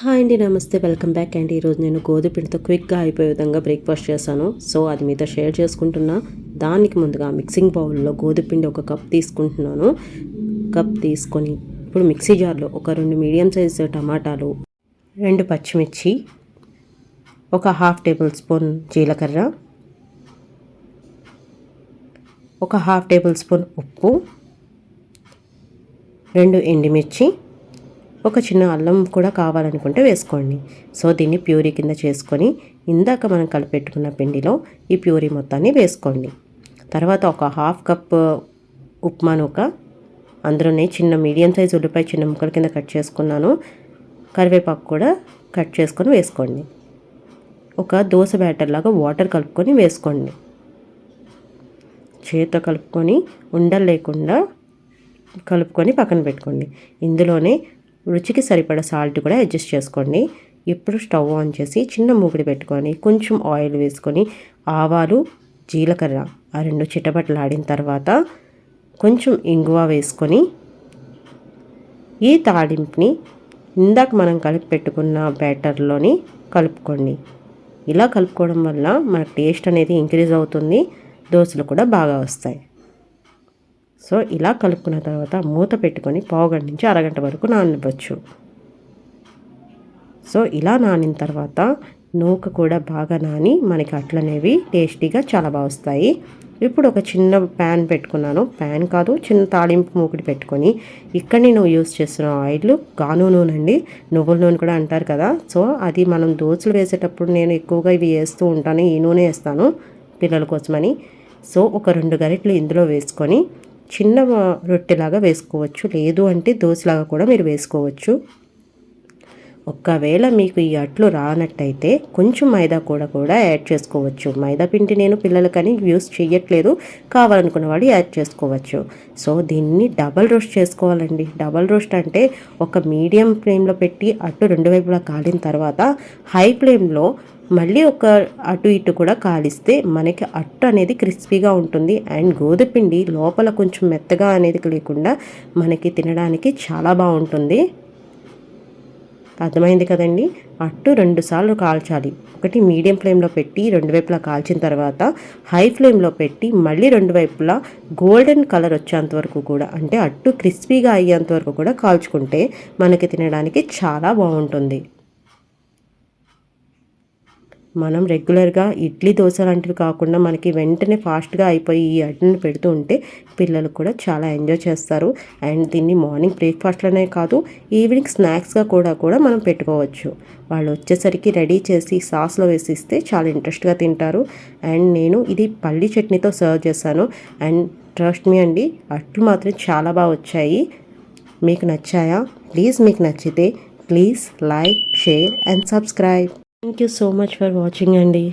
Hi అండి, నమస్తే, welcome back అండి. ఈరోజు నేను గోధుమ పిండితో క్విక్గా అయిపోయే విధంగా బ్రేక్ఫాస్ట్ చేశాను. సో అది మీతో షేర్ చేసుకుంటున్నా. దానికి ముందుగా మిక్సింగ్ బౌల్లో గోధుమ పిండి ఒక కప్ తీసుకుంటున్నాను. కప్ తీసుకొని ఇప్పుడు మిక్సీ జార్లో ఒక 2 మీడియం సైజు టమాటాలు, 2 పచ్చిమిర్చి, ఒక ½ టేబుల్ స్పూన్ జీలకర్ర, ఒక ½ టేబుల్ స్పూన్ ఉప్పు, 2 ఎండుమిర్చి, ఒక చిన్న అల్లం కూడా కావాలనుకుంటే వేసుకోండి. సో దీన్ని ప్యూరీ కింద చేసుకొని ఇందాక మనం కలిపెట్టుకున్న పిండిలో ఈ ప్యూరీ మొత్తాన్ని వేసుకోండి. తర్వాత ఒక ½ కప్ ఉప్మా నూక, అందులోనే చిన్న మీడియం సైజ్ ఉల్లిపాయ చిన్న ముక్కల కింద కట్ చేసుకున్నాను. కరివేపాకు కూడా కట్ చేసుకొని వేసుకోండి. ఒక దోశ బ్యాటర్ లాగా వాటర్ కలుపుకొని వేసుకోండి. చేతితో కలుపుకొని ఉండలు లేకుండా కలుపుకొని పక్కన పెట్టుకోండి. ఇందులోనే రుచికి సరిపడా సాల్ట్ కూడా అడ్జస్ట్ చేసుకోండి. ఇప్పుడు స్టవ్ ఆన్ చేసి చిన్న మూకుడి పెట్టుకొని కొంచెం ఆయిల్ వేసుకొని ఆవాలు, జీలకర్ర ఆ 2 చిటపటలాడిన తర్వాత కొంచెం ఇంగువ వేసుకొని ఈ తాలింపుని ఇందాక మనం కలిపి పెట్టుకున్న బ్యాటర్లోని కలుపుకోండి. ఇలా కలుపుకోవడం వల్ల మన టేస్ట్ అనేది ఇంక్రీజ్ అవుతుంది, దోశలు కూడా బాగా వస్తాయి. సో ఇలా కలుపుకున్న తర్వాత మూత పెట్టుకొని పావుగంట నుంచి అరగంట వరకు నాననివ్వచ్చు. సో ఇలా నానిన తర్వాత నూక కూడా బాగా నాని మనకి అట్లనేవి టేస్టీగా చాలా బాగా వస్తాయి. ఇప్పుడు ఒక చిన్న ప్యాన్ పెట్టుకున్నాను. ప్యాన్ కాదు, చిన్న తాలింపు మూకుడి పెట్టుకొని ఇక్కడ నేను యూస్ చేస్తున్న ఆయిల్ గాను నూనె అండి. నువ్వుల నూనె కూడా అంటారు కదా. సో అది మనం దోశలు వేసేటప్పుడు నేను ఎక్కువగా ఇవి వేస్తూ ఉంటాను. ఈ నూనె వేస్తాను పిల్లల కోసమని. సో ఒక 2 గరిటెలు ఇందులో వేసుకొని చిన్న రొట్టెలాగా వేసుకోవచ్చు, లేదు అంటే దోశలాగా కూడా మీరు వేసుకోవచ్చు. ఒకవేళ మీకు ఈ అట్లు రానట్టయితే కొంచెం మైదా కూడా యాడ్ చేసుకోవచ్చు. మైదా పిండి నేను పిల్లలకని యూస్ చేయట్లేదు, కావాలనుకున్న వాళ్ళు యాడ్ చేసుకోవచ్చు. సో దీన్ని డబల్ రోస్ట్ చేసుకోవాలండి. డబల్ రోస్ట్ అంటే ఒక మీడియం ఫ్లేమ్లో పెట్టి అట్టు 2 వైపులా కాలిన తర్వాత హై ఫ్లేమ్లో మళ్ళీ ఒక అటు ఇటు కూడా కాలిస్తే మనకి అట్టు అనేది క్రిస్పీగా ఉంటుంది. అండ్ గోధుమపిండి లోపల కొంచెం మెత్తగా అనేది లేకుండా మనకి తినడానికి చాలా బాగుంటుంది. అర్థమైంది కదండి. అట్టు 2 సార్లు కాల్చాలి. ఒకటి మీడియం ఫ్లేమ్లో పెట్టి 2 వైపులా కాల్చిన తర్వాత హై ఫ్లేమ్లో పెట్టి మళ్ళీ 2 వైపులా గోల్డెన్ కలర్ వచ్చేంత వరకు కూడా, అంటే అట్టు క్రిస్పీగా అయ్యేంత వరకు కూడా కాల్చుకుంటే మనకి తినడానికి చాలా బాగుంటుంది. మనం రెగ్యులర్గా ఇడ్లీ, దోశ లాంటివి కాకుండా మనకి వెంటనే ఫాస్ట్గా అయిపోయి ఈ అడ్డుని పెడుతూ ఉంటే పిల్లలు కూడా చాలా ఎంజాయ్ చేస్తారు. అండ్ దీన్ని మార్నింగ్ బ్రేక్ఫాస్ట్లోనే కాదు, ఈవినింగ్ స్నాక్స్గా కూడా మనం పెట్టుకోవచ్చు. వాళ్ళు వచ్చేసరికి రెడీ చేసి సాస్లో వేసిస్తే చాలా ఇంట్రెస్ట్గా తింటారు. అండ్ నేను ఇది పల్లి చట్నీతో సర్వ్ చేశాను. అండ్ ట్రస్ట్ మీ అండి, అట్లు మాత్రం చాలా బాగా వచ్చాయి. మీకు నచ్చాయా? మీకు నచ్చితే please like, share and subscribe. Thank you so much for watching, Andy.